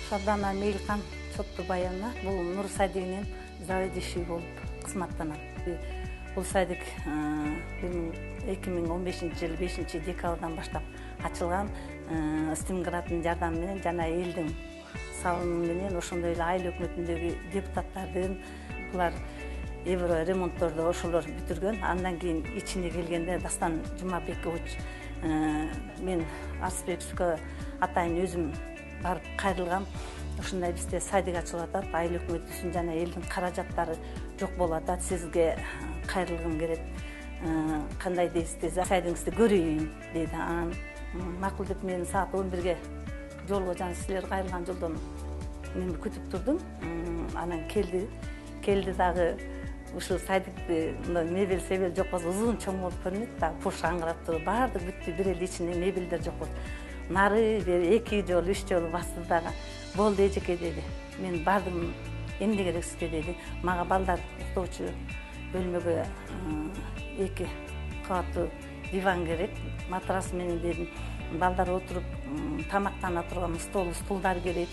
Шардана Мейлхан Чоттубаевна бул Нур Сайдигинин заведующий болуп кызматтанат. Бул сайдик 2015-жылы 5-декабрдан баштап ачылган. Сталинграддын жардамы менен жана элдин салымы менен ошондой эле айыл өкмөтүндөгү депутаттардын булар Евро ремонтторду ошолор бүтүргөн. Андан кийин ичине келгенде Дастан Жумабекович мен Арсбековго атайын өзүм барып кайрылгам. Ушундай бизде сайдык ачылып атат, айыл өкмөтүсүн жана элдин каражаттары жок болуп атат. Сизге кайрылгым келет. Кандай дейсиз? Сайдыңызды көрөйүн деди. Анан макул деп мен саат 11-ге жолго жана силер кайрылган жолдон мен күтүп турдум. Анан келди дагы ушул сайдыкты мебель жок болсо узун чоң болуп көрүнөт да, пош аңгырап туруп баардык бүттү, бир эле ичинде мебелдер жок болот. Нары бери 2 жолу 3 жолу басты дагы. Болду эжеке деди. Мен бардым, эмне керек сизге деди. Мага балдар уктоочу бөлмөгө 2 кабаттуу диван керек, матрас менен дедим. Балдар отуруп тамактана турган стулдар керек.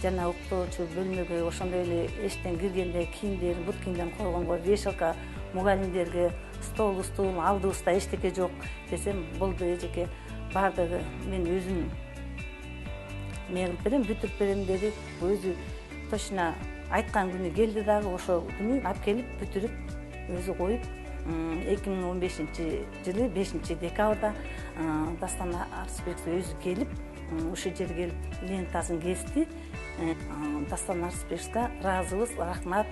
Жана уктоочу бөлмөгө ошондой эле эштен киргенде кийимдерин, бут кийимдерин койгонго вешалка, мугалимдерге стул, алдыбызда эчтеке жок десем, болду эжеке. Бардыгы мен өзүм мегип берем, бүтүрүп берем деди. Өзү точно айткан күнү келди дагы, ошол күнү алып келип бүтүрүп өзү коюп 2015-жылы 5-декабрда Дастан Арсбеков өзү келип, ушул жерге келип лентасын кести. Дастан Арсбековго ыраазыбыз, рахмат.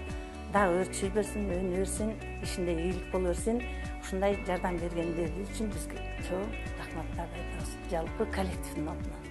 Дагы өрчүй берсин, өнө берсин, ишинде ийгилик боло берсин. Ушундай жардам бергендери үчүн бизге чоң рахматтарды айтабыз жалпы коллективдин атынан.